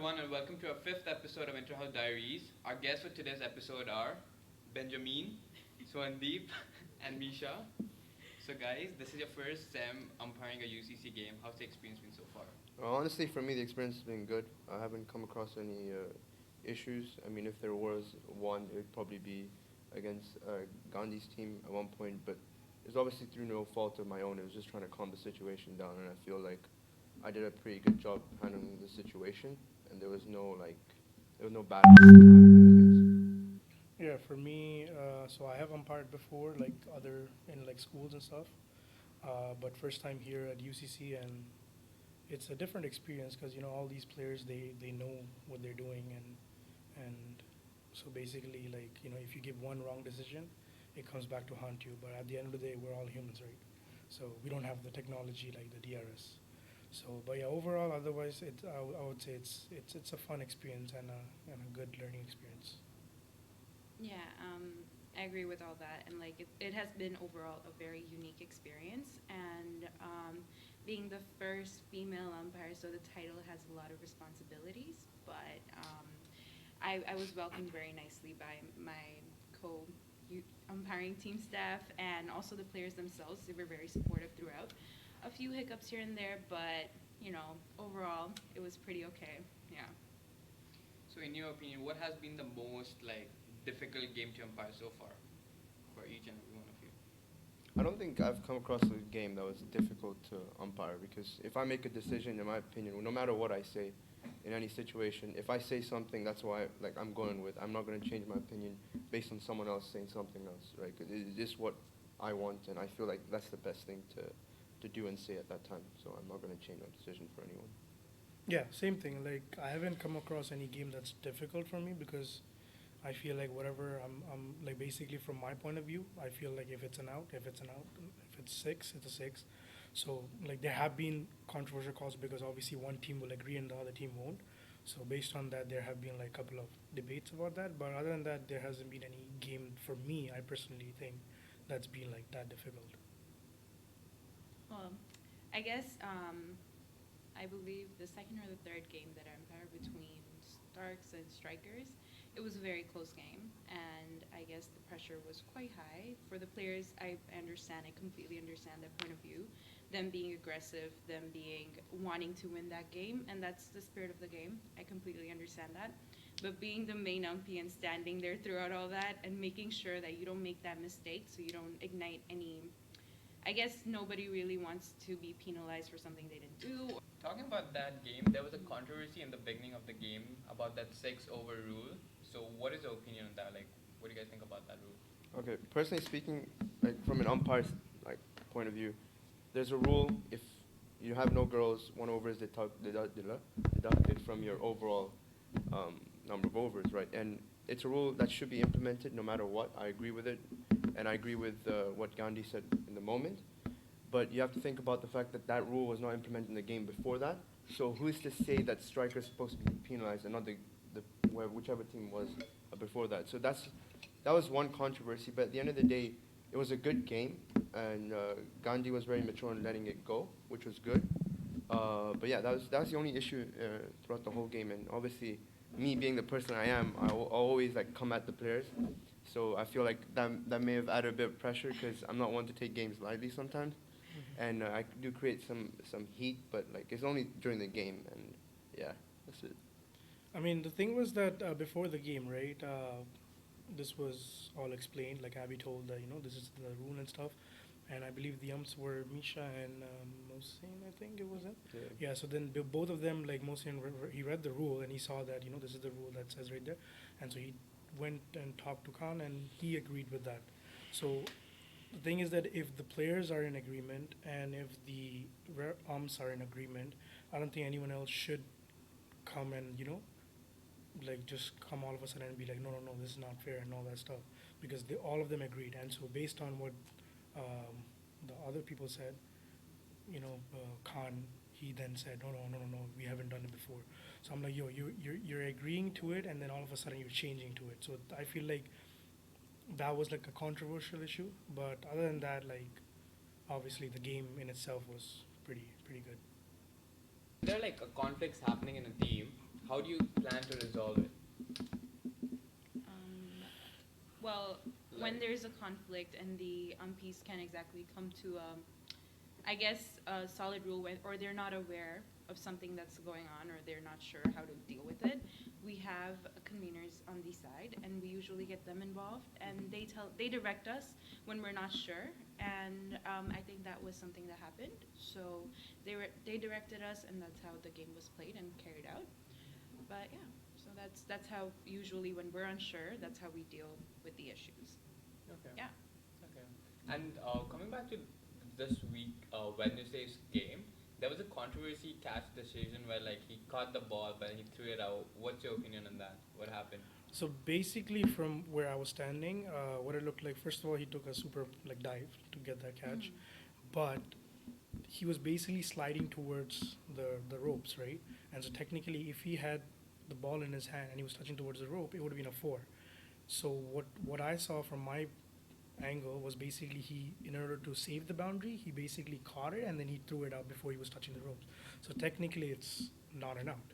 everyone, and welcome to our fifth episode of Interhouse Diaries. Our guests for today's episode are Benjamin, Swarnadeep, and Misha. So, guys, this is your first SEM umpiring a UCC game. How's the experience been so far? Honestly, for me, the experience has been good. I haven't come across any issues. I mean, if there was one, it would probably be against Gandhi's team at one point, but it's obviously through no fault of my own. It was just trying to calm the situation down, and I feel like I did a pretty good job handling the situation, and there was no bad. Yeah, for me, so I have umpired before, like other in like schools and stuff, but first time here at UCC, and it's a different experience because all these players they know what they're doing, and so basically like if you give one wrong decision, it comes back to haunt you. But at the end of the day, we're all humans, right? So we don't have the technology like the DRS. So, but yeah, overall, otherwise, I would say it's a fun experience and a good learning experience. Yeah, I agree with all that, and like it has been overall a very unique experience, and being the first female umpire, so the title has a lot of responsibilities, but I was welcomed very nicely by my co umpiring team staff and also the players themselves. They were very supportive throughout. A few hiccups here and there, but overall it was pretty okay. Yeah. So, in your opinion, what has been the most difficult game to umpire so far for each and every one of you? I don't think I've come across a game that was difficult to umpire because if I make a decision, in my opinion, no matter what I say, in any situation, if I say something, that's why I'm going with. I'm not going to change my opinion based on someone else saying something else, right? 'Cause it's just what I want, and I feel like that's the best thing to do and say at that time. So I'm not going to change my decision for anyone. Yeah, same thing. Like I haven't come across any game that's difficult for me because I feel like whatever I'm like basically from my point of view, I feel like if it's an out, if it's an out, if it's six, it's a six. So like there have been controversial calls because obviously one team will agree and the other team won't. So based on that, there have been like a couple of debates about that. But other than that, there hasn't been any game for me. I personally think that's been like that difficult. Well, I guess I believe the second or the third game that I umpired between Starks and Strikers, it was a very close game, and I guess the pressure was quite high for the players. I understand, I completely understand their point of view, them being aggressive, them being wanting to win that game, and that's the spirit of the game. I completely understand that. But being the main umpy and standing there throughout all that and making sure that you don't make that mistake so you don't ignite any, I guess nobody really wants to be penalized for something they didn't do. Talking about that game, there was a controversy in the beginning of the game about that 6 over rule. So, what is your opinion on that? What do you guys think about that rule? Okay, personally speaking, like from an umpire's point of view, there's a rule if you have no girls, 1 over is deducted from your overall number of overs, right? And it's a rule that should be implemented no matter what. I agree with it, and I agree with what Gandhi said in the moment. But you have to think about the fact that that rule was not implemented in the game before that. So who's to say that strikers supposed to be penalized and not whichever team was before that? So that was one controversy. But at the end of the day, it was a good game, and Gandhi was very mature in letting it go, which was good. But yeah, that was the only issue throughout the whole game. And obviously, me being the person I am, I always come at the players. So I feel like that may have added a bit of pressure because I'm not one to take games lightly sometimes, and I do create some heat, but it's only during the game, and yeah, that's it. I mean, the thing was that before the game, right? This was all explained. Like Abby told that this is the rule and stuff, and I believe the umps were Misha and Mohsin. I think it was it. Yeah. Yeah. So then both of them, like Mohsin, he read the rule and he saw that this is the rule that says right there, and so he went and talked to Khan and he agreed with that. So the thing is that if the players are in agreement and if the umps are in agreement, I don't think anyone else should come and like just come all of a sudden and be like, no, no, no, this is not fair and all that stuff, because all of them agreed. And so based on what the other people said, Khan, he then said, no, no, no, no, no, we haven't done it before. So I'm like, yo, you're agreeing to it, and then all of a sudden you're changing to it. So I feel like that was like a controversial issue, but other than that, like obviously the game in itself was pretty good. There are conflicts happening in a team. how do you plan to resolve it? Um, well, when Like- there's a conflict and the umpies can't exactly come to, I guess, a solid rule when, or they're not aware of something that's going on, or they're not sure how to deal with it, we have conveners on the side, and we usually get them involved, and they direct us when we're not sure, and I think that was something that happened. So they directed us, and that's how the game was played and carried out. But yeah, so that's how usually when we're unsure, that's how we deal with the issues. Okay. Yeah. Okay. And coming back to this week, Wednesday's game, there was a controversy catch decision where like he caught the ball but he threw it out. What's your opinion on that? What happened? So basically, from where I was standing, what it looked like, first of all, he took a super like dive to get that catch, but he was basically sliding towards the ropes, right? And so technically, if he had the ball in his hand and he was touching towards the rope, it would have been a four. So what I saw from my angle was basically in order to save the boundary, he basically caught it and then he threw it out before he was touching the ropes. So technically, it's not an out.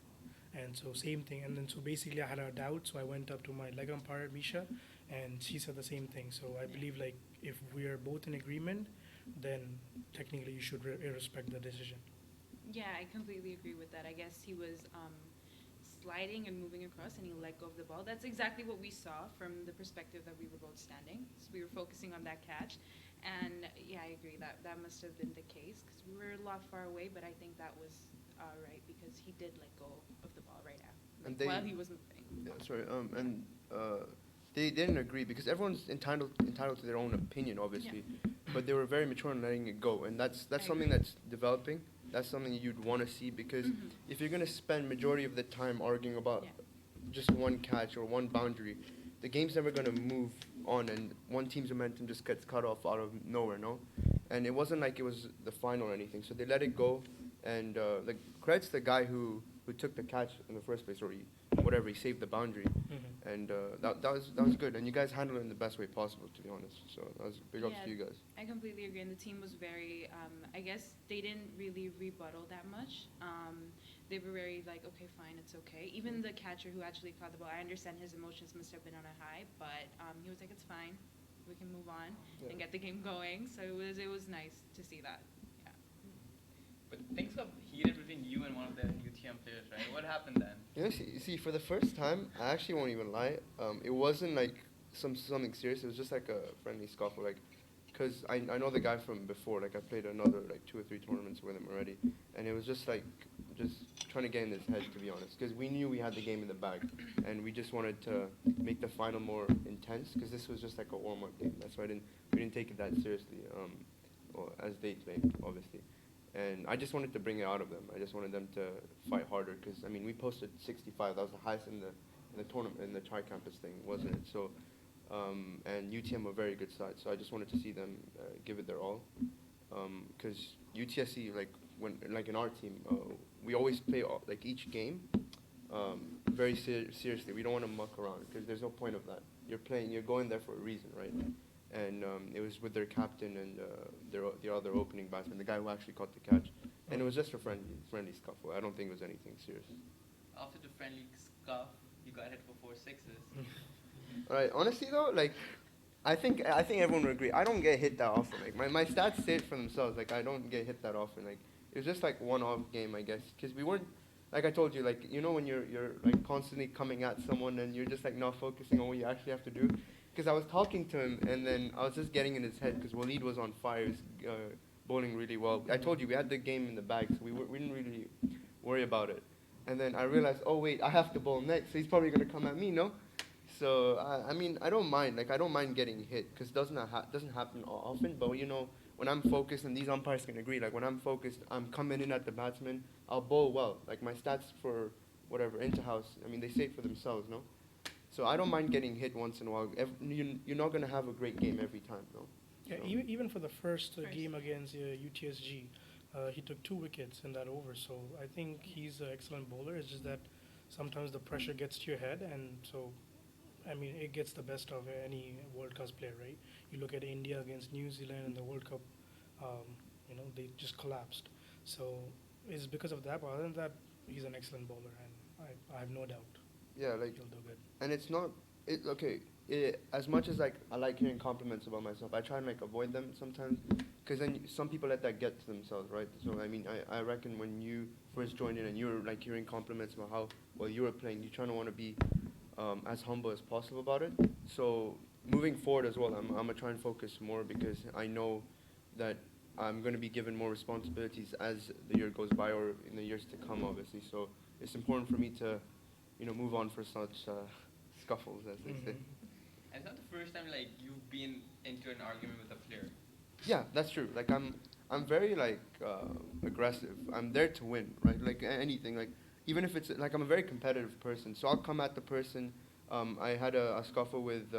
And so same thing. And then so basically, I had a doubt, so I went up to my leg umpire, Misha, and she said the same thing. So I believe like if we are both in agreement, then technically you should respect the decision. Yeah, I completely agree with that. I guess he was sliding and moving across, and he let go of the ball. That's exactly what we saw from the perspective that we were both standing. So we were focusing on that catch, and yeah, I agree that that must have been the case because we were a lot far away. But I think that was right because he did let go of the ball right after, And they- while he was moving. Yeah, sorry. They didn't agree because everyone's entitled to their own opinion, obviously. But they were very mature in letting it go, and that's I something agree. that's developing. That's something you'd want to see because if you're gonna spend majority of the time arguing about Yeah. just one catch or one boundary, the game's never gonna move on, and one team's momentum just gets cut off out of nowhere, no? And it wasn't like it was the final or anything, so they let it go, and the credits the guy who took the catch in the first place, or he saved the boundary, and that was good, and you guys handled it in the best way possible, to be honest. So that was big ups Yeah. to you guys. I completely agree, and the team was very, I guess they didn't really rebuttal that much. They were very like, okay, fine, it's okay. Even the catcher who actually caught the ball, I understand his emotions must have been on a high, but he was like, it's fine, we can move on and get the game going. So it was nice to see that. Yeah. But things got heated between you and one of the UTM players, right? What happened then? See, for the first time, I actually won't even lie. It wasn't like something serious. It was just like a friendly scuffle, like, cause I know the guy from before. Like I played another like 2 or 3 tournaments with him already, and it was just trying to get in his head, to be honest. Cause we knew we had the game in the bag, and we just wanted to make the final more intense. Cause this was just like a warm-up game. That's why we didn't take it that seriously. Well, as they claimed, obviously. And I just wanted to bring it out of them. I just wanted them to fight harder because I mean we posted 65. That was the highest in the tournament in the tri-campus thing, wasn't it? So, and UTM were a very good side. So I just wanted to see them give it their all. Because UTSC like in our team, we always play like each game very seriously. We don't want to muck around because there's no point of that. You're going there for a reason, right? And it was with their captain and the other opening batsman, the guy who actually caught the catch. And it was just a friendly scuffle. I don't think it was anything serious. After the friendly scuff, you got hit for 4 sixes. All right, honestly though, like, I think everyone would agree. I don't get hit that often. Like my stats say it for themselves. Like I don't get hit that often. Like it was just like one-off game, I guess, because we weren't. Like I told you, like you know when you're like constantly coming at someone and you're just like not focusing on what you actually have to do. Because I was talking to him and then I was just getting in his head because Waleed was on fire, he was bowling really well. I told you we had the game in the bag, so we didn't really worry about it. And then I realized, oh wait, I have to bowl next, so he's probably gonna come at me, no? So I mean, I don't mind. Like I don't mind getting hit because doesn't happen often. But you know, when I'm focused, and these umpires can agree, like when I'm focused, I'm coming in at the batsman. I'll bowl well. Like my stats for whatever Interhouse, I mean, they say it for themselves, no? So I don't mind getting hit once in a while. You're not gonna have a great game every time, no? Yeah, So- even for the first game against UTSG, he took 2 wickets in that over. So I think he's an excellent bowler. It's just that sometimes the pressure gets to your head, and so I mean it gets the best of any World Cup player, right? You look at India against New Zealand in the World Cup, you know they just collapsed. So it's because of that. But other than that, he's an excellent bowler, and I have no doubt Yeah, like, he'll do good. and it's not, okay, as much as like I like hearing compliments about myself, I try and like avoid them sometimes, because then some people let that get to themselves, right? So I mean, I reckon when you first joined in and you were like hearing compliments about how well you were playing, you're trying to want to be as humble as possible about it. So moving forward as well, I'm gonna try and focus more, because I know that I'm gonna be given more responsibilities as the year goes by, or in the years to come, obviously. So it's important for me to, move on for such scuffles, as they say. Mhm. And it's not the first time like you've been into an argument with a player. Yeah, that's true. Like I'm very like aggressive. I'm there to win, right? Like anything, like even if it's like I'm a very competitive person, so I'll come at the person. I had a scuffle with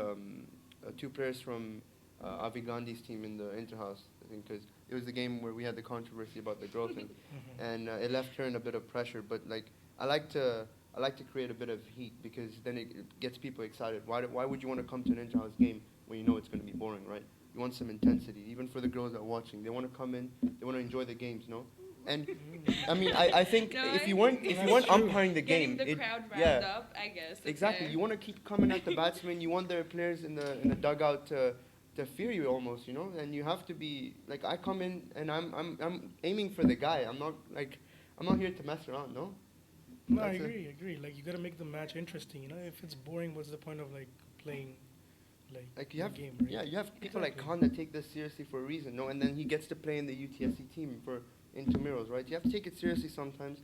two players from Avi Gandhi's team in the Interhouse, I think, because it was the game where we had the controversy about the girl thing, Mhm. and it left her in a bit of pressure. But like I like to. I like to create a bit of heat, because then it gets people excited. Why would you want to come to an Interhouse game when you know it's going to be boring, right? You want some intensity, even for the girls that are watching. They want to come in, they want to enjoy the games, no? And I mean, I think No, if I you weren't agree. if you weren't That's true. umpiring the Getting game, the crowd riled yeah, up, I guess. exactly. Okay. You want to keep coming at the batsmen. You want the players in the dugout to fear you almost, and you have to be like I come in and I'm aiming for the guy. I'm not here to mess around, no. No, I That's it. agree. Like you gotta make the match interesting. If it's boring, what's the point of like playing, Like you the have, game, right? yeah, you have people like Exactly. Khan that take this seriously for a reason, no, and then he gets to play in the UTSC team for intramurals, right? You have to take it seriously sometimes,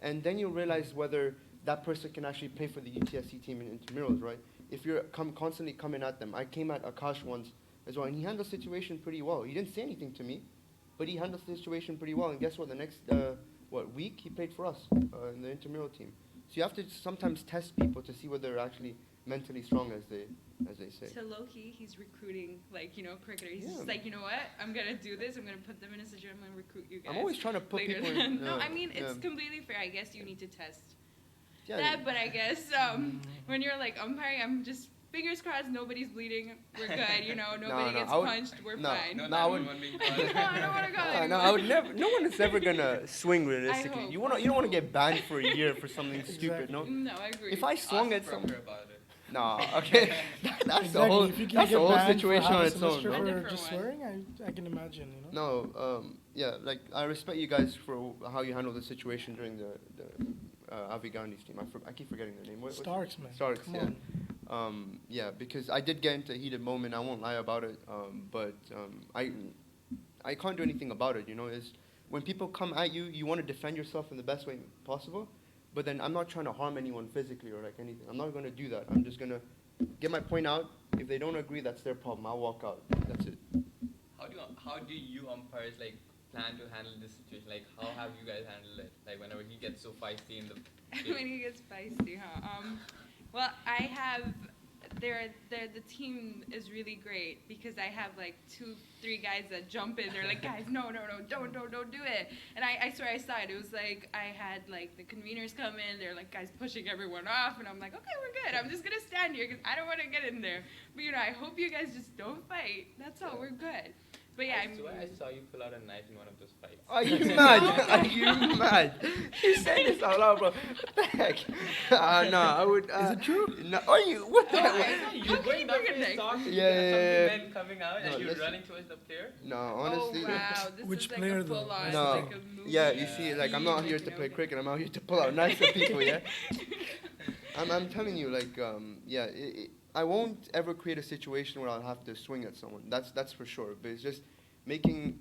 and then you'll realize whether that person can actually play for the UTSC team in intramurals, right? If you're constantly coming at them, I came at Akash once as well, and he handled the situation pretty well. He didn't say anything to me, but he handled the situation pretty well. And guess what? The next week he played for us in the intramural team. So you have to sometimes test people to see whether they're actually mentally strong, as they say. So low key, he's recruiting cricketers. He's Yeah. just like, you know what? I'm gonna do this. I'm gonna put them in a situation. I'm gonna recruit you guys. I'm always trying to put later people than- in. No, I mean it's yeah. completely fair. I guess you need to test Yeah, that, but I guess when you're like umpiring, I'm just fingers crossed. Nobody's bleeding. We're good. Nobody no, gets I would- punched. We're no, fine. No, No, I would- 911 being No, called. I don't want to go. No, anymore. I would never. No one is ever gonna swing realistically. hope. You don't want to get banned for a year for something stupid, no? No, I agree. If I swung at Ask someone, Proctor about it. no, okay, that's the Exactly. whole If you can that's get the whole banned for situation half on a its own, semester no? for Different just one. swearing, I can imagine. No, yeah, like I respect you guys for how you handled the situation during the Avi Gandhi's team. I keep forgetting their name. What's it? Starks, man. Starks, Come yeah. on. Yeah, because I did get into a heated moment. I won't lie about it. But I can't do anything about it. Is when people come at you, you want to defend yourself in the best way possible. But then I'm not trying to harm anyone physically or like anything. I'm not going to do that. I'm just going to get my point out. If they don't agree, that's their problem. I'll walk out. That's it. How do you umpires like plan to handle this situation? Like how have you guys handled it? Like whenever he gets so feisty in the When he gets feisty, huh? Well, I have. The team is really great because I have like 2-3 guys that jump in. They're like, guys, no, don't do it. And I swear I saw it. It was like I had like the conveners come in. They're like, guys, pushing everyone off, and I'm like, okay, we're good. I'm just gonna stand here because I don't want to get in there. But I hope you guys just don't fight. That's all. We're good. But yeah, I swear I saw you pull out a knife in one of those fights. Are you mad? Are you mad? You saying this out loud, bro? What the heck? No, I would. Is it true? No, are you? What the Oh, heck? I- You How can going you down bring for a his knife? talk, Yeah, yeah, some yeah. men coming out No, and you're listen. running towards the player? No, honestly. Oh wow, this Which is like player, a though? full on That's No. the like a movie. Yeah, you see, like I'm not here to play cricket. I'm out here to pull out knives at people. Yeah. I'm telling you, like, yeah, I won't ever create a situation where I'll have to swing at someone. That's for sure. But it's just making,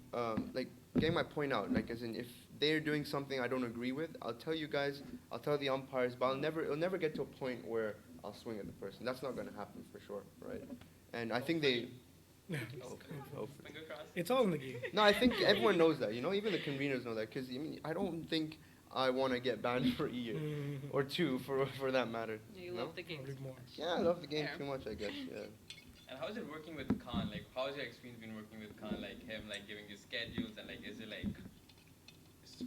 like, getting my point out. Like, as in, if they're doing something I don't agree with, I'll tell you guys, I'll tell the umpires, but it'll never get to a point where I'll swing at the person. That's not gonna happen for sure, right? And I think they. Hopefully. Finger crossed. It's all in the game. No, I think everyone knows that. Even the conveners know that. Because I don't think I want to get banned for a year or two, for that matter. Yeah, you No? love the game Probably too more. much. Yeah, I love the game Yeah. too much, I guess. Yeah. And how's it working with Khan? Like, how's your experience been working with Khan? Like him, like giving you schedules, and like, is it like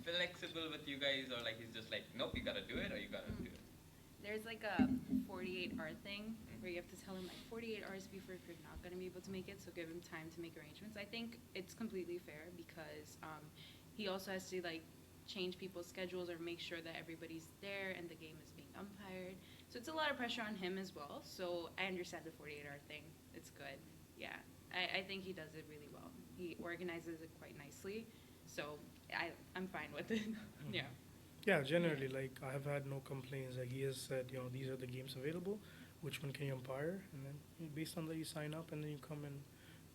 flexible with you guys, or like he's just like, nope, you gotta do it, or you gotta do it? There's like a 48-hour thing where you have to tell him like 48 hours before if you're not going to be able to make it, so give him time to make arrangements. I think it's completely fair because he also has to like change people's schedules or make sure that everybody's there and the game is being umpired. So it's a lot of pressure on him as well. So I understand the 48-hour thing. It's good. Yeah, I think he does it really well. He organizes it quite nicely. So I'm fine with it. Yeah. Yeah, generally, like I have had no complaints. Like he has said, these are the games available. Which one can you umpire? And then based on that, you sign up and then you come and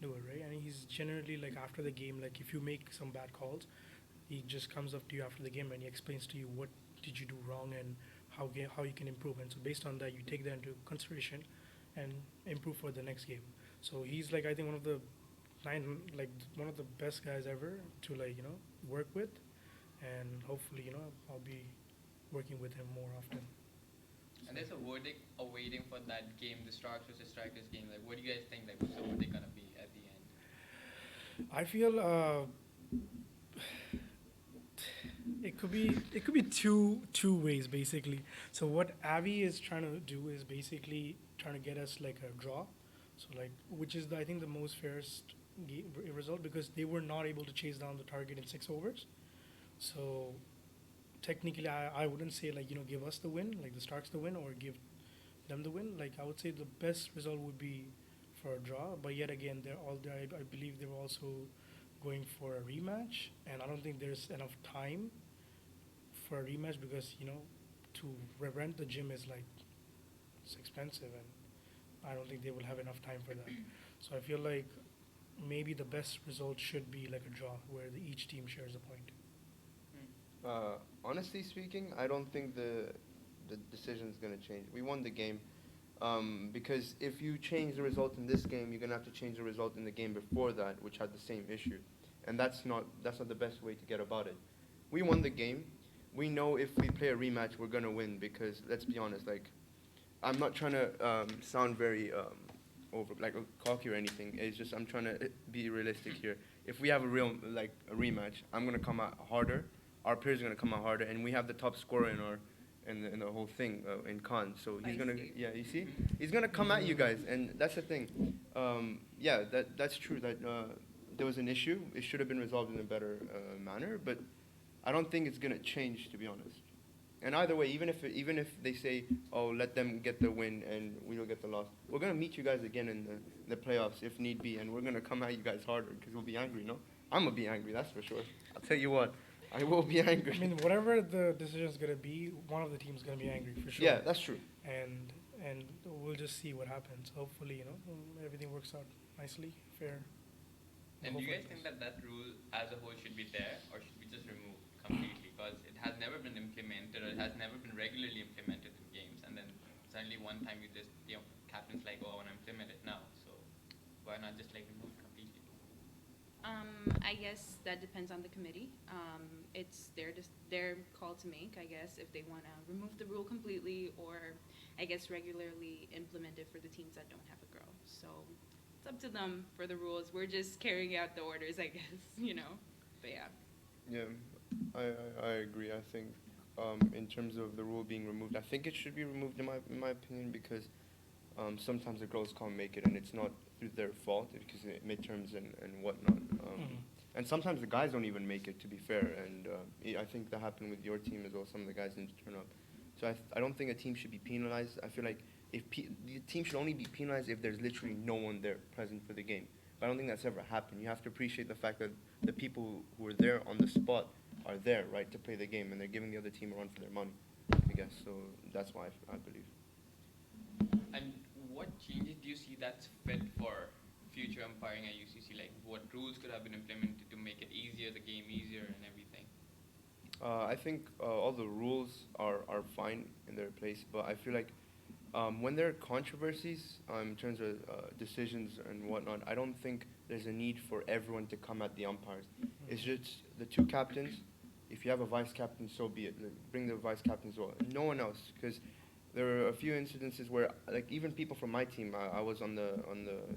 do it, right? And he's generally like after the game, like if you make some bad calls, he just comes up to you after the game and he explains to you what did you do wrong and how you can improve. And so based on that, you take that into consideration and improve for the next game. So he's like I think one of the best guys ever to work with, and hopefully I'll be working with him more often. And there's a verdict awaiting for that game, the Starks versus Strikers game. Like, what do you guys think? Like, what's the verdict gonna be at the end? I feel it could be two ways basically. So what Avi is trying to do is basically trying to get us like a draw, so like which is I think the most fairest result because they were not able to chase down the target in 6 overs. So technically, I wouldn't say like give us the win, like the Starks the win, or give them the win. Like I would say the best result would be for a draw. But yet again, I believe they were also going for a rematch, and I don't think there's enough time for a rematch because to rent the gym is like it's expensive, and I don't think they will have enough time for that. So I feel like maybe the best result should be like a draw where each team shares a point. Honestly speaking, I don't think the decision is going to change. We won the game because if you change the result in this game, you're going to have to change the result in the game before that, which had the same issue, and that's not the best way to get about it. We won the game. We know if we play a rematch, we're going to win because let's be honest. Like, I'm not trying to sound very over like cocky or anything. It's just I'm trying to be realistic here. If we have a rematch, I'm going to come out harder. Our players are going to come out harder, and we have the top scorer in the whole thing in Khan. So he's going to, you see, he's going to come at you guys, and that's the thing. That's true that there was an issue. It should have been resolved in a better manner, but I don't think it's going to change, to be honest. And either way, even if they say, oh, let them get the win and we'll get the loss, we're going to meet you guys again in the playoffs if need be, and we're going to come at you guys harder because we'll be angry, no? I'm going to be angry, that's for sure. I'll tell you what. I will be angry. I mean, whatever the decision is going to be, one of the teams is going to be angry for sure. Yeah, that's true. And we'll just see what happens. Hopefully, everything works out nicely, fair. And do you guys think that rule as a whole should be there, or should we just remove completely? Because it has never been implemented, or it has never been regularly implemented in games. And then suddenly one time captain's like, oh, I want to implement it now. So why not just remove it completely? I guess that depends on the committee. It's their call to make, I guess, if they want to remove the rule completely or, I guess, regularly implement it for the teams that don't have a girl. So it's up to them for the rules. We're just carrying out the orders, I guess, But yeah. Yeah, I agree. I think in terms of the rule being removed, I think it should be removed in my opinion because sometimes the girls can't make it, and it's not through their fault because midterms and whatnot. And sometimes the guys don't even make it, to be fair. And I think that happened with your team as well. Some of the guys didn't turn up. So I don't think a team should be penalized. I feel like the team should only be penalized if there's literally no one there present for the game. But I don't think that's ever happened. You have to appreciate the fact that the people who are there on the spot are there, right, to play the game, and they're giving the other team a run for their money, I guess. So that's why I believe. And what changes do you see that's fit for future umpiring at UCC? Like, what rules could have been implemented to make it easier, the game easier, and everything? I think all the rules are fine in their place, but I feel like when there are controversies in terms of decisions and whatnot, I don't think there's a need for everyone to come at the umpires. It's just the two captains. If you have a vice captain, so be it. Bring the vice captain as well. No one else, because there were a few incidences where, even people from my team, I was on the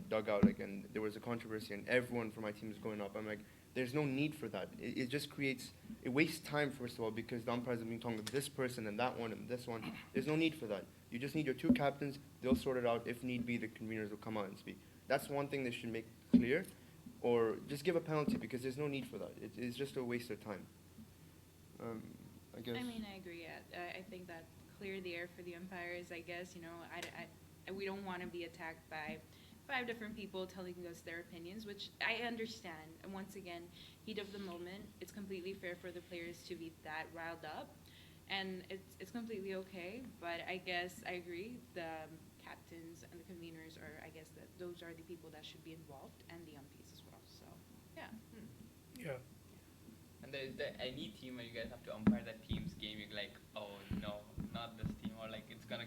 dugout, and there was a controversy, and everyone from my team is going up. I'm like, there's no need for that. It just it wastes time, first of all, because the umpires have been talking to this person and that one and this one. There's no need for that. You just need your two captains. They'll sort it out. If need be, the conveners will come out and speak. That's one thing they should make clear, or just give a penalty because there's no need for that. It's just a waste of time. I guess. I mean, I agree. I think that clear the air for the umpires. I guess we don't want to be attacked by 5 different people telling us their opinions, which I understand. And once again, heat of the moment. It's completely fair for the players to be that riled up, and it's completely okay. But I guess I agree. The captains and the conveners, or I guess that those are the people that should be involved, and the umpies as well. So yeah. Yeah. And is there any team where you guys have to umpire that team's game? You're like, oh no, not this team, or like it's gonna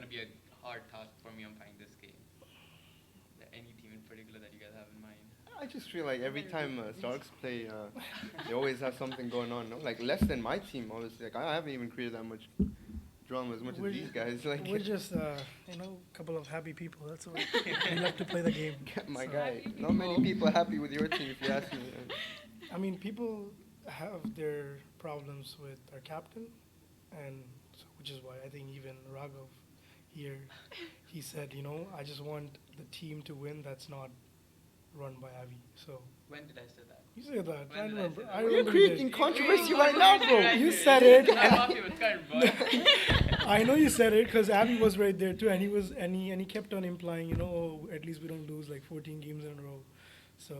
be a hard task for me umpiring this game. Is there any team in particular that you guys have in mind? I just feel like every time Starks play, they always have something going on. No, like less than my team. Obviously, like I haven't even created that much drama as much as these guys. Like we're just a couple of happy people. That's all. We love to play the game. my So- guy, not many people are happy with your team if you ask me. I mean, people have their problems with our captain, and so, which is why I think even Raghav here, he said, I just want the team to win that's not run by Avi. So When did I say that? you said that. When I did I remember. say that? I You're remember you creating did. controversy right now, bro. You said it. I'm happy with current boy. I know you said it because Avi was right there too, and he kept on implying, oh, at least we don't lose like 14 games in a row. So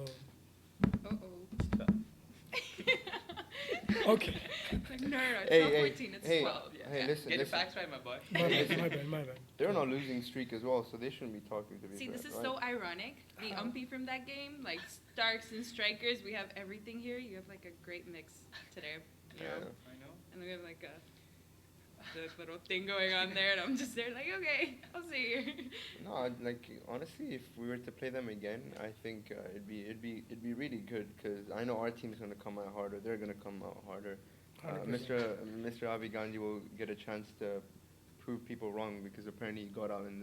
okay. Like, no, it's Hey, not hey, 14, it's hey. 12. Hey, listen, Get your listen. facts right, my boy. My bad. They're on a losing streak as well, so they shouldn't be talking to me. See, this is right? so ironic. The umpy from that game, like Starks and Strikers, we have everything here. You have like a great mix today. You know? Yeah. I know. And we have like this little thing going on there, and I'm just there like, okay, I'll see you. No, like honestly, if we were to play them again, I think it'd be really good because I know our team's gonna come out harder. They're gonna come out harder. 100%. Mr. Avi Gandhi will get a chance to prove people wrong because apparently he got out in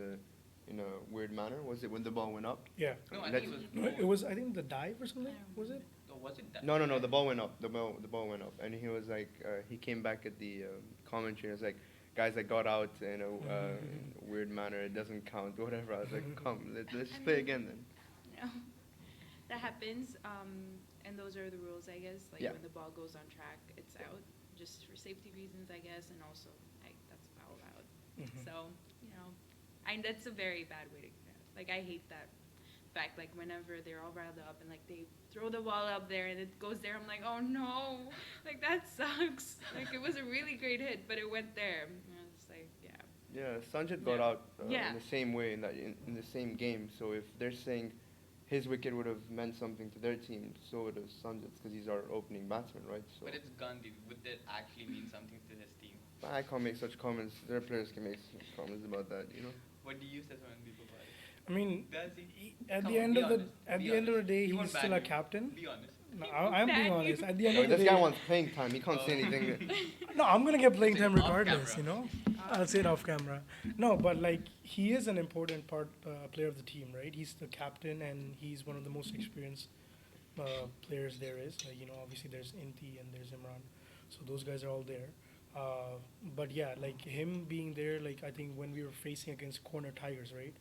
a weird manner. Was it when the ball went up? Yeah. No, I Let's- think No, it was, I think, the dive or something. Was it? Oh, was it that? No, the ball went up. The ball went up, and he was like, he came back at the commentary. And was like, guys, I got out in a weird manner. It doesn't count. Whatever. I was like, come, let's just play again then. No, that happens. And those are the rules, I guess. Like Yeah. when the ball goes on track, it's out, just for safety reasons, I guess, and also like that's foul out. Mhm. So that's a very bad way to. Like I hate that fact. Like whenever they're all riled up and like they throw the ball up there and it goes there, I'm like, oh no, like that sucks. Like it was a really great hit, but it went there. And it's like, yeah. Yeah, Sanjit got Yeah. out Yeah. in the same way in the same game. So if they're saying his wicket would have meant something to their team, so would have Sanjit's because he's our opening batsman, right? So But it's Gandhi. Would that actually mean something to his team? I can't make such comments. Their players can make such comments about that, What do you say when people about it? I mean, Does he? at Come the on, end be of the honest. at Be the end of the honest. day, He won't he's ban still a you. captain. Be honest. No, I'm being Ban honest. you. At the end No, of the this day, guy wants playing time. He can't say anything. no, I'm gonna get playing Say time it off regardless. camera. I'll say it off camera. No, but like he is an important player of the team, right? He's the captain, and he's one of the most experienced players there is. Obviously there's Inti and there's Imran, so those guys are all there. But yeah, like him being there, like I think when we were facing against Corner Tigers, right,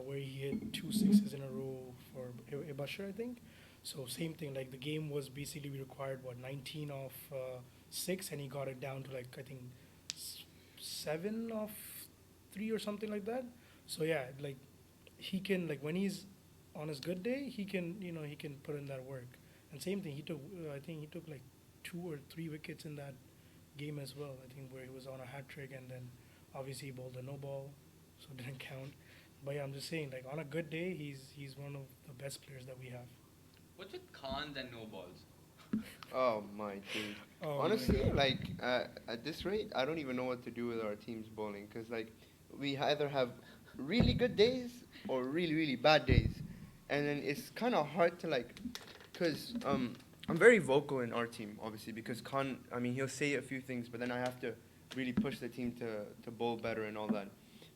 where he hit 2 sixes in a row for Ibashir, I think. So same thing, like the game was basically we required 19 of 6, and he got it down to like I think 7 of 3 or something like that. So yeah, like he can, like when he's on his good day, he can he can put in that work. And same thing, he took I think he took like 2 or 3 wickets in that game as well. I think where he was on a hat trick, and then obviously he bowled a no ball, so it didn't count. But yeah, I'm just saying, like on a good day, he's one of the best players that we have. What's with cons and no balls? Oh my dude. Oh, Honestly, my God. like at this rate, I don't even know what to do with our team's bowling because like we either have really good days or really really bad days, and then it's kind of hard to like, cause I'm very vocal in our team obviously because Khan, I mean he'll say a few things, but then I have to really push the team to bowl better and all that.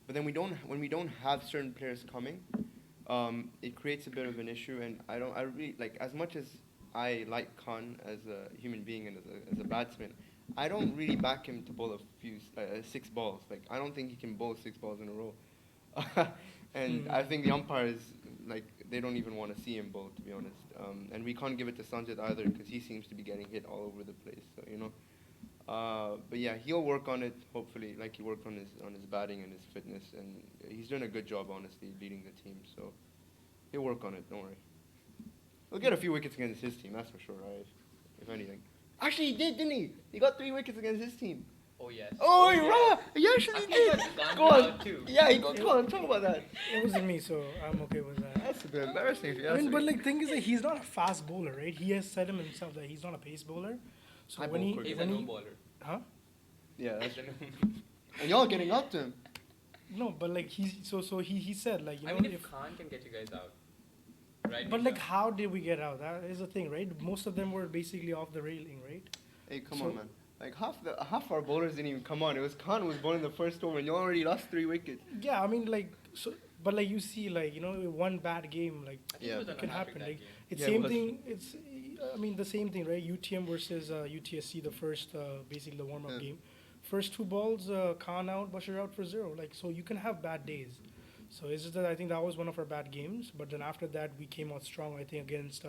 But then when we don't have certain players coming, it creates a bit of an issue, and I really like, as much as I like Khan as a human being and as a batsman, I don't really back him to bowl a few 6 balls. Like I don't think he can bowl 6 balls in a row, and I think the umpires, like, they don't even want to see him bowl, to be honest. And we can't give it to Sanjit either because he seems to be getting hit all over the place. So But yeah, he'll work on it. Hopefully, like he worked on his batting and his fitness, and he's doing a good job, honestly, leading the team. So he'll work on it. Don't worry. He'll get a few wickets against his team. That's for sure, right? If anything. Actually, he did, didn't he? He got 3 wickets against his team. Oh yes. Oh, yes. right. He actually I did. think he got Go Gandhi on. out too. Yeah, he got. Go on. Talk about that. It wasn't me, so I'm okay with that. That's a bit embarrassing if you I ask mean, but me. like, thing is that he's not a fast bowler, right? He has said himself that he's not a pace bowler. So I when bowl he, quick. He's a when no he, bowler. huh? Yeah, that's He's a no- and y'all getting up to him. No, but like he said like I mean, if Khan can get you guys out, right? but Misha? like how did we get out? That is the thing, right? Most of them were basically off the railing, right? Hey, come So- on, man. Like half our bowlers didn't even come on. It was Khan who was bowling the first over, and you already lost 3 wickets. Yeah, I mean like so, but like you see like one bad game like I think Yeah. it was it on can a hat-trick happen. that Like game. it's Yeah, it same was. thing. It's I mean the same thing, right? UTM versus UTSC, the first basically the warm up Yeah. game. First 2 balls, Khan out, Bashir out for 0. Like so you can have bad days. So it's just that I think that was one of our bad games. But then after that we came out strong. I think against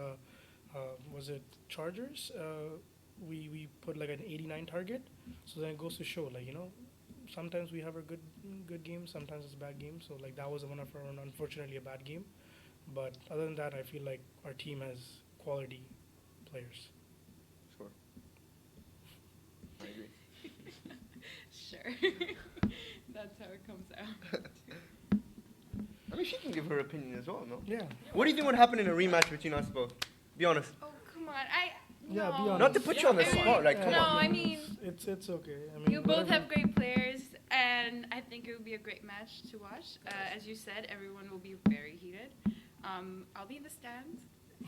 was it Chargers? We put like an 89 target. So then it goes to show like sometimes we have a good game, sometimes it's a bad game. So like that was one of our unfortunately a bad game. But other than that, I feel like our team has quality players. Sure. I agree. Sure. That's how it comes out. I mean, she can give her opinion as well, no? Yeah. What do you think would happen in a rematch between us both? Be honest. Oh, come on. Yeah, be no. honest. Not to put you on the I mean, spot, like, come no, on. I mean, it's okay. I mean, you both whatever- have great players, and I think it would be a great match to watch. As you said, everyone will be very heated. I'll be in the stands.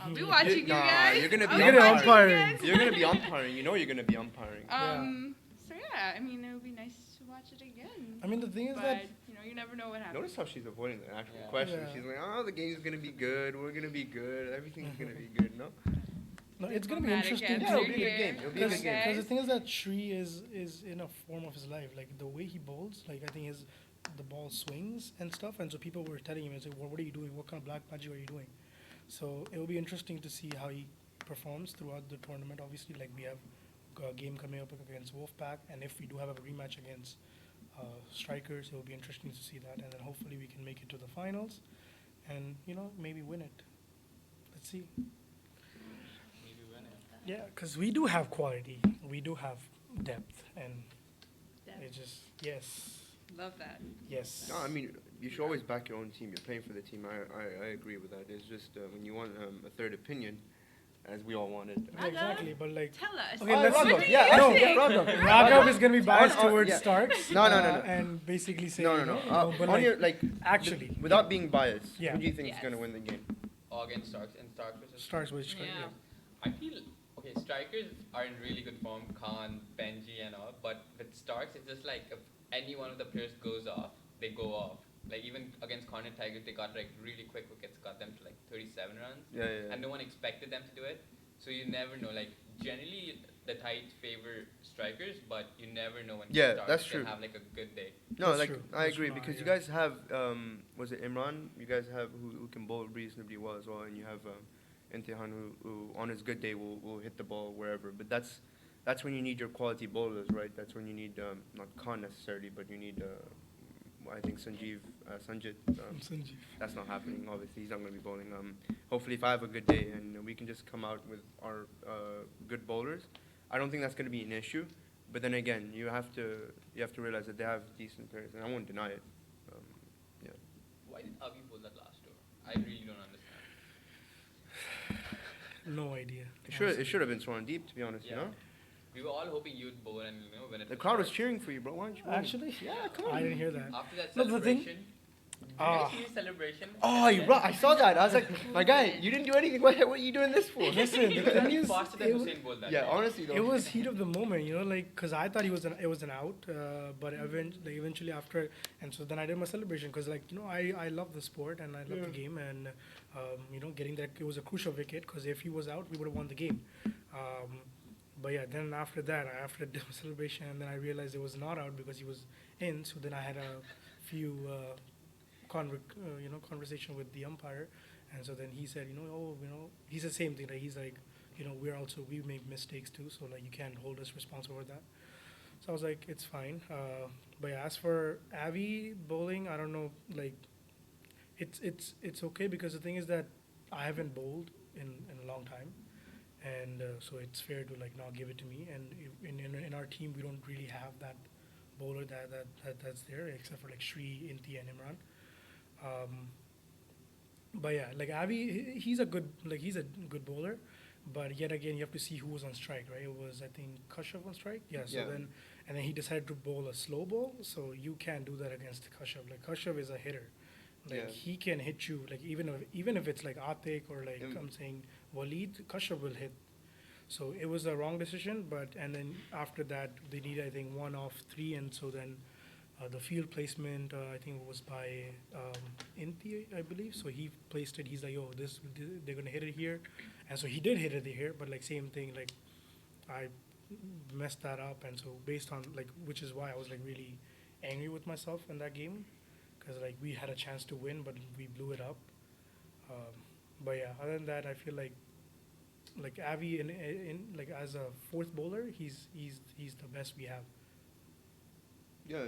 I'll be watching you Nah, guys. you're gonna be I'll You're gonna watching umpire. you guys. You're gonna be umpiring. You know you're gonna be umpiring. So yeah, I mean, it would be nice to watch it again. I mean, the thing is but that you never know what happens. Notice how she's avoiding the actual Yeah. question. Yeah. She's like, oh, the game's gonna be good. We're gonna be good. Everything's gonna be good. No. no, it's gonna be Diplomatic interesting. Yeah, answer it'll be a good here. game. It'll be a Because good game. the thing is that Shri is in a form of his life. Like the way he bowls, like I think the ball swings and stuff. And so people were telling him, "It's like, what are you doing? What kind of black magic are you doing?" So it will be interesting to see how he performs throughout the tournament. Obviously, like we have a game coming up against Wolfpack, and if we do have a rematch against Strikers, it will be interesting to see that. And then hopefully we can make it to the finals, and maybe win it. Let's see. Maybe win it. Yeah, because we do have quality, we do have depth, and it just Love that. yes. No, I mean, you should always back your own team. You're playing for the team. I agree with that. It's just when you want a third opinion, as we all wanted. Yeah, exactly, but like Tell us. Okay, let's Raghav, see. yeah, No. actually, yeah, Raghav. Raghav is gonna be biased On- towards yeah. Starks. No, no, no, no. And basically say No, no, no. but On like, your actually, without being biased, Yeah. who do you think is Yes. gonna win the game? Or against Starks and Starks versus. Starks with Yeah. I feel okay. Strikers are in really good form. Khan, Benji, and all. But with Starks, it's just like if any one of the players goes off, they go off. Like even against Corner Tigers, they got like really quick wickets, got them to like 37 runs, Yeah. and no one expected them to do it. So you never know. Like generally, the tides favor strikers, but you never know when Yeah, Starks that's can true. have like a good day. No, That's like true. I That's agree true, because you yeah. guys have was it Imran? You guys have who can bowl reasonably well as well, and you have Intihan who on his good day will hit the ball wherever. But that's when you need your quality bowlers, right? That's when you need not Khan necessarily, but you need I think Sanjit. Sanjeev. That's not happening. Obviously, he's not going to be bowling. Hopefully, if I have a good day and we can just come out with our good bowlers, I don't think that's going to be an issue. But then again, you have to realize that they have decent players, and I won't deny it. Yeah. Why did Avi bowl that last over? I really don't understand. No idea. It should have been Swarnadeep, to be honest. You Yeah. know, We were all hoping you'd bowl and win it. the for crowd was Starks. cheering for you, bro. Why don't you? bowl? Actually, Yeah, come on. I didn't hear that. After that No, the thing- celebration, did you Ah. guys see the celebration? Oh, you're right. I saw that. I was like, my guy, you didn't do anything. What are you doing this for? Listen, the thing is, faster than it was- Hussein bowled that Yeah, day. honestly, though. it was heat of the moment, like, cause I thought it was an out, but eventually after, and so then I did my celebration, cause like I love the sport and I love the game, and getting that, it was a crucial wicket, cause if he was out, we would have won the game. But yeah, then after that, after the celebration, and then I realized it was not out because he was in. So then I had a few conversation with the umpire, and so then he said, he said the same thing. That he's like, we make mistakes too, so like you can't hold us responsible for that. So I was like, it's fine. But yeah, as for Avi bowling, I don't know. Like, it's okay because the thing is that I haven't bowled in a long time, and so it's fair to like not give it to me. And in our team, we don't really have that bowler that's there except for like Shri, Inti, and Imran. Um, but yeah, like Avi, he's a good bowler, but yet again you have to see who was on strike, right? It was I think Kashyap on strike. Yeah. So Yeah. then and then he decided to bowl a slow ball, so you can't do that against Kashyap. Like Kashyap is a hitter, like Yeah. he can hit you. Like even if it's like Atik or like Mm. I'm saying Waleed, Kashyap will hit. So it was a wrong decision, but and then after that they need I think one off three, and so then the field placement, I think it was by Inti, I believe. So he placed it. He's like, "Yo, they're gonna hit it here," and so he did hit it here. But like same thing, like I messed that up, and so based on like, which is why I was like really angry with myself in that game, because like we had a chance to win, but we blew it up. But yeah, other than that, I feel like Avi in like as a fourth bowler, he's the best we have. Yeah,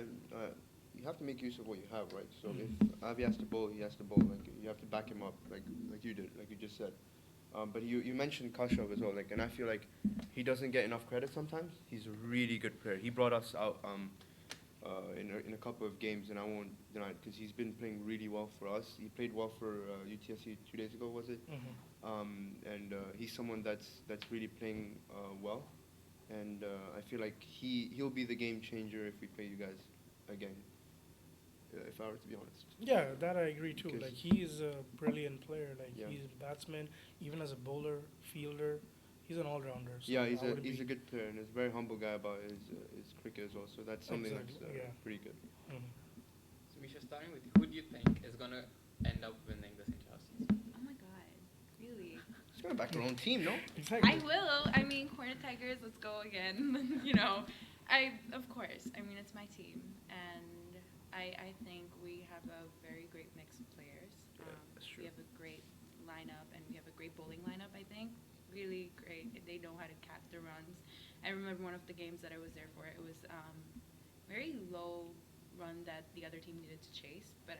you have to make use of what you have, right? So Mhm. if Avi has to bowl, he has to bowl. Like you have to back him up, like you did, like you just said. But you mentioned Kashyap as well, like, and I feel like he doesn't get enough credit sometimes. He's a really good player. He brought us out in a couple of games, and I won't deny it because he's been playing really well for us. He played well for UTSC 2 days ago, was it? And he's someone that's really playing well, and I feel like he'll be the game changer if we play you guys again. If I were to be honest. Yeah, that I agree too. Because- Like he is a brilliant player. Like Yeah. he's a batsman, even as a bowler, fielder, he's an all rounder. So Yeah, I he's wouldn't a be- good player and he's a very humble guy about his cricket as well. So that's something Exactly, that's yeah. pretty good. Mhm. So Misha, starting with you, who do you think is gonna end up winning this Interhouse season? Oh my God, really? Just gonna back our own team, no? Exactly. I will. I mean, Corner Tigers, let's go again. Of course. I mean, it's my team, and I think we have a very great mix of players. Yeah, that's true. We have a great lineup, and we have a great bowling lineup. I think really great. They know how to catch the runs. I remember one of the games that I was there for. It was very low run that the other team needed to chase, but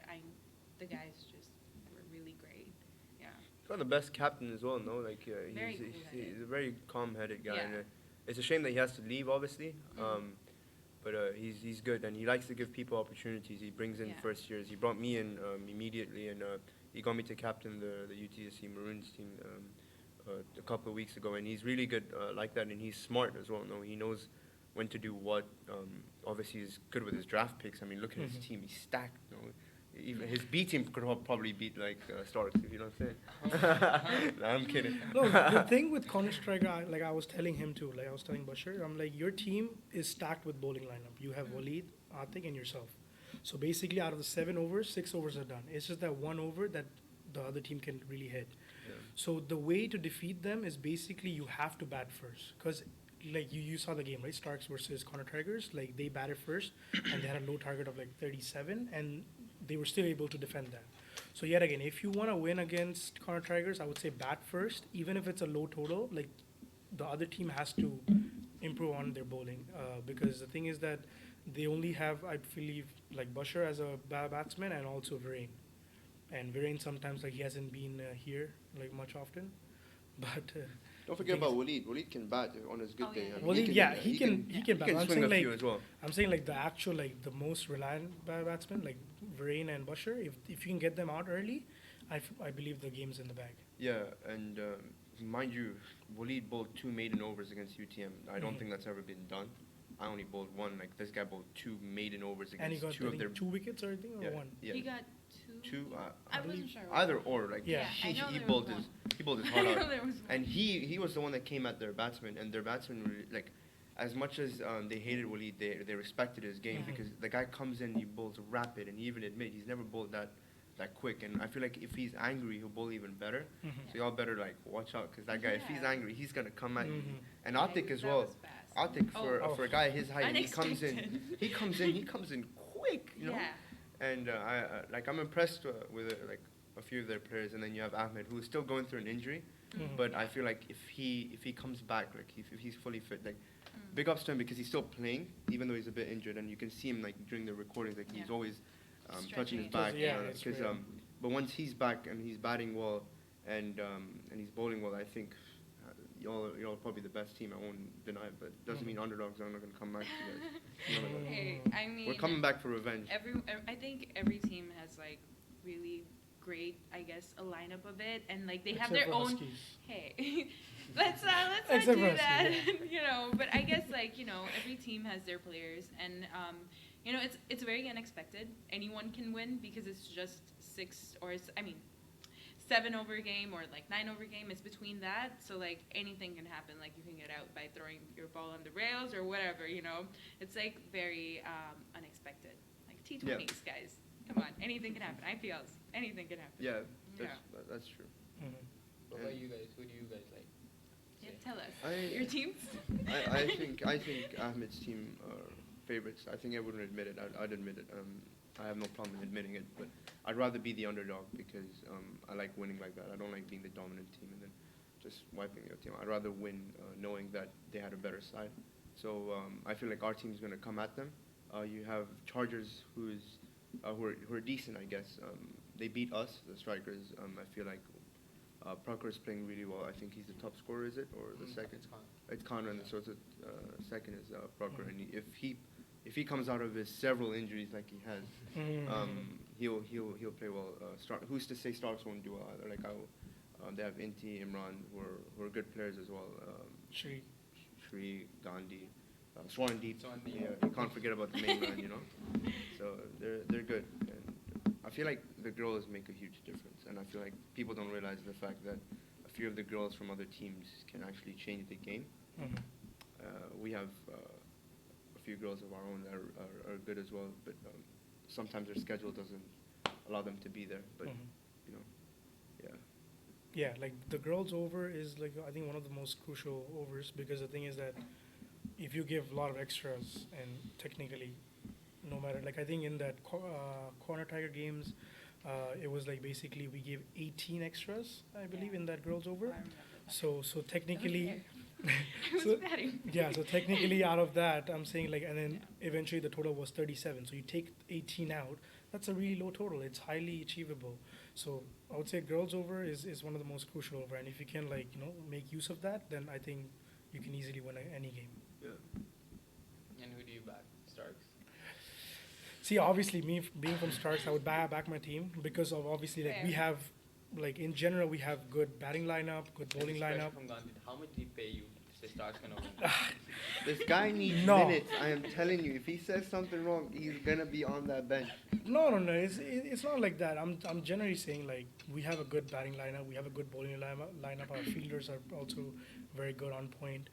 the guys just were really great. Yeah. He's got the best captain as well, no? Like Very he's cool-headed. he's a very calm-headed guy. Yeah. And, it's a shame that he has to leave, obviously. Mhm. But he's good and he likes to give people opportunities. He brings in Yeah. first years. He brought me in immediately and he got me to captain the UTSC Maroons team a couple of weeks ago. And he's really good like that, and he's smart as well. No, he knows when to do what. Obviously, he's good with his draft picks. I mean, look at his Mhm. team. He's stacked. You know? Even his B team could probably beat like Starks, if you know what I'm saying. No, I'm kidding. No, the thing with Counter Strike, I was telling him too. Like I was telling Bashir, I'm like, your team is stacked with bowling lineup. You have Waleed, Atik, and yourself. So basically, out of the 7 overs, 6 overs are done. It's just that 1 over that the other team can really hit. Yeah. So the way to defeat them is basically you have to bat first, because like you saw the game, right? Starks versus Connor Tigers, like they batted first and they had a low target of like 37, and they were still able to defend that. So yet again, if you want to win against Connor Tigers, I would say bat first, even if it's a low total. Like the other team has to improve on their bowling, because the thing is that they only have, I believe, like Bashir as a batsman and also Viren. And Viren sometimes like he hasn't been here like much often, but Don't forget thing about is- Waleed. Waleed can bat on his good Oh, day. yeah. I mean, Waleed, can, yeah, he can bat. He can I'm swing saying a like few as well. I'm saying like the actual like the most reliant batsmen like Viren and Bashir. If you can get them out early, I believe the game's in the bag. Yeah, and mind you, Waleed bowled 2 maiden overs against UTM. I don't Mhm. think that's ever been done. I only bowled 1. Like this guy bowled 2 maiden overs And he against got 2 I of think, their 2 wickets or anything or yeah, 1. yeah, He got two. 2. I I wasn't believe- sure. Either or, like Yeah. I know he there bowled was he bowled his I heart know out. there was And one. he was the one that came at their batsmen, and their batsmen really, like, as much as they hated Waleed, they respected his game Mhm. because the guy comes in, he bowls rapid, and he even admit he's never bowled that quick. And I feel like if he's angry, he'll bowl even better. Mhm. So y'all better like watch out because that guy, if he's Yeah. angry, he's gonna come at you. Mhm. And Yeah, Atik as that well. was fast. Atik Oh. for a guy his height, he comes in, Unexpected. he comes in quick, you know. Yeah. And I'm impressed with a few of their players. And then you have Ahmed, who is still going through an injury. Mhm. But I feel like if he comes back, like if he's fully fit, like big ups to him because he's still playing, even though he's a bit injured, and you can see him like during the recordings, like he's Yeah. always touching his Stretching. back. Yeah, it's Because real. but once he's back and he's batting well and he's bowling well, I think y'all probably the best team. I won't deny it, but doesn't mean underdogs are not gonna come back to you guys. None of us. Hey, I mean, We're coming back for revenge. I think every team has like really great, I guess, a lineup of it, and like they have Except their for own. Huskies. Hey, let's not Except do for that, Huskies, you know. But I guess like every team has their players, and it's very unexpected. Anyone can win because it's just 7 over game or like 9 over game. It's between that, so like anything can happen. Like you can get out by throwing your ball on the rails or whatever. It's like very unexpected. Like T20s, guys. Come on, anything can happen. IPLs, anything can happen. Yeah, that's true. Mhm. What about you guys? Who do you guys like? Yeah, tell us I- your teams. I think Ahmed's team are favorites. I think everyone would admit it. I'd admit it. I have no problem in admitting it, but I'd rather be the underdog because I like winning like that. I don't like being the dominant team and then just wiping your team. I'd rather win knowing that they had a better side. So I feel like our team's going to come at them. You have Chargers who are decent, I guess. They beat us, the strikers. I feel like Prakhar is playing really well. I think he's the top scorer, is it, or the second? It's Khan. It's Conrad, so it's second is Prakhar, and if he comes out of his several injuries like he has, he'll play well. Who's to say Starks won't do well either? Like they have Inti, Imran, who are good players as well. Shri, Gandhi, Swarnadeep. Swarnadeep. Yeah, you can't forget about the main man, So they're good. And I feel like the girls make a huge difference, and I feel like people don't realize the fact that a few of the girls from other teams can actually change the game. We have a few girls of our own that are good as well, but sometimes their schedule doesn't allow them to be there. But yeah. Yeah, like the girls over is like I think one of the most crucial overs because the thing is that if you give a lot of extras and technically, no matter like I think in that corner tiger games, it was like basically we gave 18 extras I believe in that girls over. I remember that. So technically, I was batting. yeah. So technically out of that I'm saying like and then eventually the total was 37. So you take 18 out. That's a really low total. It's highly achievable. So I would say girls over is one of the most crucial over, and if you can make use of that, then I think you can easily win any game. Yeah. And who do you back? Starks. See, obviously, me being from Starks, I would back my team because of obviously like we Fair. have like in general we have good batting lineup, good bowling This question lineup. From Gandhi, how much did he pay you to say Starks gonna win? This guy needs No. minutes. I am telling you, if he says something wrong, he's gonna be on that bench. No, it's not like that. I'm generally saying like we have a good batting lineup, we have a good bowling lineup. Our fielders are also very good on point.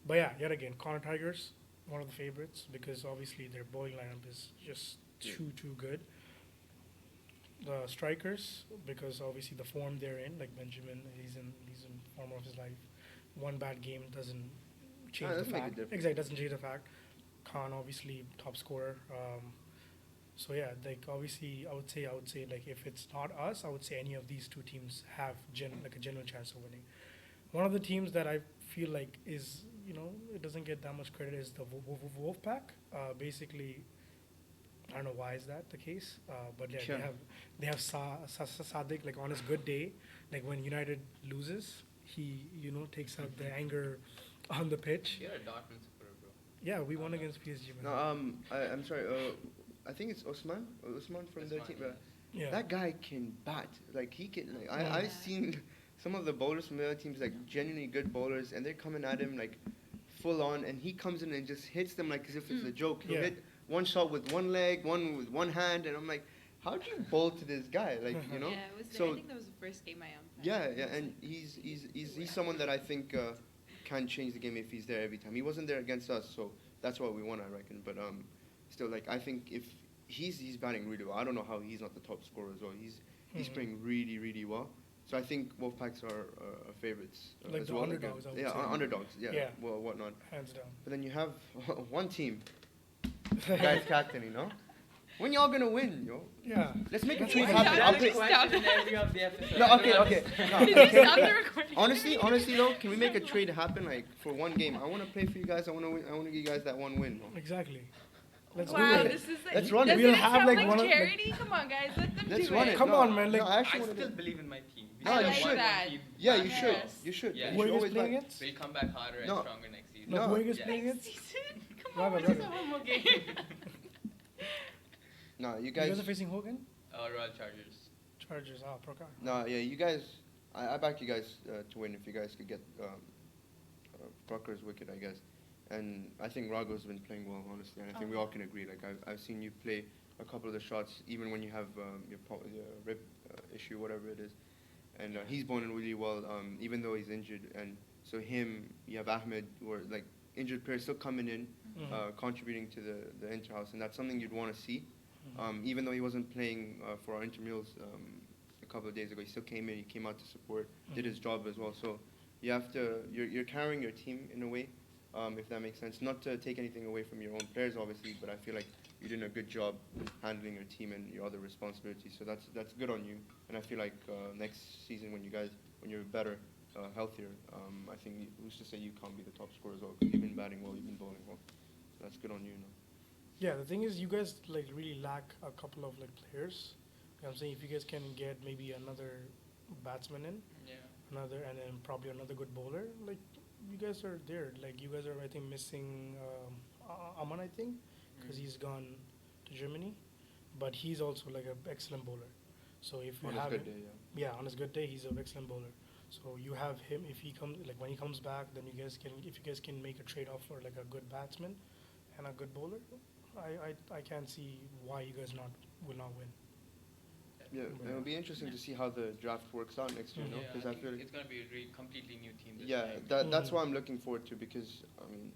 But yeah, yet again, Connor Tigers, one of the favorites because obviously their bowling lineup is just too good. The strikers because obviously the form they're in, like Benjamin, he's in form of his life. One bad game doesn't change the doesn't make a fact. difference. Exactly, doesn't change the fact. Khan obviously top scorer. So yeah, like obviously I would say like if it's not us, I would say any of these two teams have a general chance of winning. One of the teams that I feel like is it doesn't get that much credit is the Wolfpack. Basically, I don't know why is that the case, but yeah, Sure. they have Sadiq like on his good day, like when United loses, he takes out the anger on the pitch. You're a Dortmund supporter, bro. Yeah, we won against PSG. No, Man. I'm sorry. I think it's Osman from their Usman, team. yes. Yeah. That guy can bat. Like he can. Like Yeah. I've seen some of the bowlers from the other teams, like genuinely good bowlers, and they're coming at him like full on, and he comes in and just hits them like as if it's a joke. He'll Yeah. hit one shot with one leg, one with one hand, and I'm like, how do you bowl to this guy? Like Yeah, it was. So I think that was the first game I umpired. yeah, and he's someone that I think can change the game if he's there every time. He wasn't there against us, so that's why we won, I reckon. But still, like I think if he's batting really well. I don't know how he's not the top scorer as well. He's playing really well. So I think Wolfpacks are favorites Like as the well. underdogs, I would yeah, say. underdogs. Yeah, Yeah. well, whatnot. Hands down. But then you have one team, guy's captain, When y'all gonna win, yo? Yeah. Let's make a That's trade why- happen. Stop. I'll That's the play. Stop. question every of the episode. No, okay. No, Did you okay. stop the recording? Honestly though, can we make a trade happen like for one game? I want to play for you guys. I want to win. I want to give you guys that one win. Bro. Exactly. Let's Wow, do it. this is like, Let's run it. doesn't We'll it have, sound like, like one of- like- charity? Come on, guys, let them Let's do run it. it. Come No, on, man, like- no, I I actually want still to. believe in my team. We No, still you have should. one that. team. Yeah, you Yes. should. You should. Yeah. You Who are should you guys always playing back. against? We'll come back harder and No. stronger next season. No, who are you guys Yeah. playing against? Come on, Raghav, we just Raghav. have one more game. No, you You guys guys. are facing Hogan? Royal Chargers. Chargers. Ah, Prakash. No, yeah, you guys. I back you guys to win if you guys could get Proctor's wicket, I guess. And I think Raghav's been playing well, honestly, and I think we all can agree. Like I've seen you play a couple of the shots, even when you have your rib issue, whatever it is, and he's bowling really well, even though he's injured. And so you have Ahmed, or like injured players still coming in, contributing to the Interhouse, and that's something you'd want to see. Even though he wasn't playing for our intramurals a couple of days ago, he still came in. He came out to support, did his job as well. So you have to, you're carrying your team in a way, if that makes sense. Not to take anything away from your own players, obviously, but I feel like you're doing a good job handling your team and your other responsibilities. So that's good on you. And I feel like next season when you're better, healthier, I think who's to say you can't be the top scorer as well? Because you've been batting well, you've been bowling well. So that's good on you. Yeah, the thing is, you guys like really lack a couple of like players. You know what I'm saying, if you guys can get maybe another batsman in, Yeah. and then probably another good bowler, like you guys are there. Like you guys are, I think, missing Aman, I think, because he's gone to Germany, but he's also like an excellent bowler. So if you On his have good him, day, yeah. on his good day, he's an excellent bowler. So you have him. If he comes, like when he comes back, then you guys can, if you guys can make a trade off for like a good batsman and a good bowler, I can't see why you guys will not win. Yeah, and it'll be interesting to see how the draft works out next year, no? Yeah, Because I I think feel it's gonna be a completely new team this yeah, time. that's what I'm looking forward to, because I mean,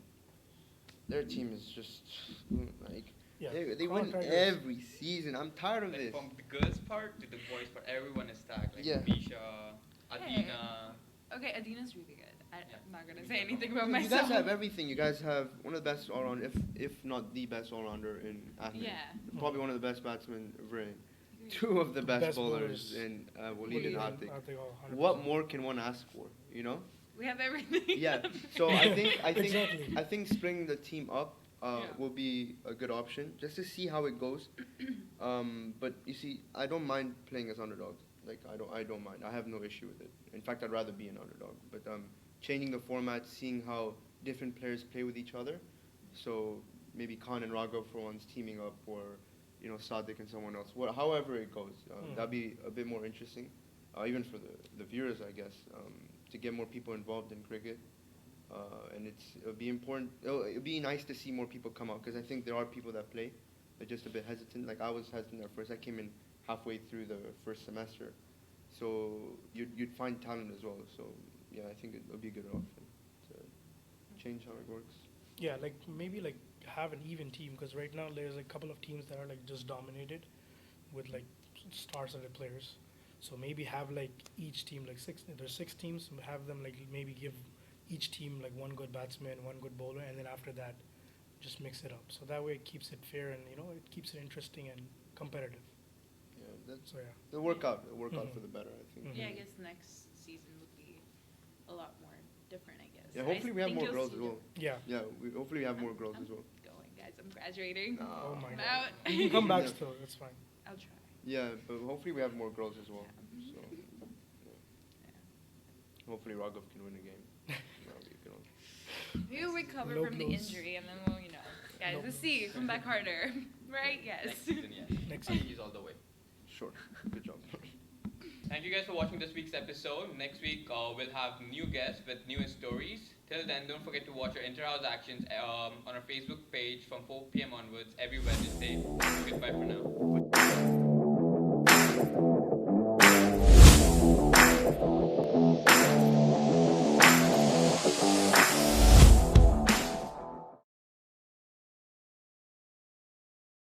their team is just like Yeah, they win Tigers. every season. I'm tired of Like this. from the girls part to the boys part, everyone is stacked. Like Yeah. Misha, Adina. Okay, Adina's really good. I'm Yeah. not gonna say anything about You myself. guys have everything. You guys have one of the best all-round, if not the best all-rounder in Ahmed. Yeah. Probably one of the best batsmen ever in. Two of the best, Best bowlers bowlers. in Walid Walid and and Atik. Atik, oh, 100%. What more can one ask for? You know? We have everything. Yeah. So I think Exactly. I think splitting the team up Yeah. will be a good option, just to see how it goes. But you see, I don't mind playing as underdogs. Like I don't mind. I have no issue with it. In fact, I'd rather be an underdog. But changing the format, seeing how different players play with each other. So maybe Khan and Raghav for once teaming up, or Sadiq and someone else. However it goes, that'd be a bit more interesting, even for the viewers, I guess, to get more people involved in cricket. And it'll be important. It'll be nice to see more people come out, because I think there are people that play. They're just a bit hesitant. Like I was hesitant at first. I came in halfway through the first semester, so you'd find talent as well. So yeah, I think it'll be a good option to change how it works. Yeah, like maybe like have an even team, because right now there's a couple of teams that are like just dominated with like star-studded players. So maybe have like each team like there's 6 teams. Have them like maybe give each team like one good batsman, one good bowler, and then after that, just mix it up. So that way it keeps it fair, and it keeps it interesting and competitive. Yeah, that's So yeah. it'll work out. It'll work out Mhm. for the better, I think. Mhm. Yeah, I guess next season would be a lot more different, I guess. Yeah, hopefully we have think more you'll girls see as well. Yeah. Yeah, hopefully we have more girls I'm as well. going, guys. I'm graduating. Oh my I'm god. out. You can come back Yeah. still. That's fine. I'll try. Yeah, but hopefully we have more girls as well. So hopefully Raghav can win a game. That'll be a good one. We'll recover Low from the blows. injury, and then we'll, guys, Low let's see. Come back harder. Right? Yes. Next season, yeah. Next I think he's all the way. Sure. Good job. Thank you guys for watching this week's episode. Next week we'll have new guests with new stories. Till then, don't forget to watch our Interhouse Actions on our Facebook page from 4 p.m. onwards every Wednesday. Goodbye for now.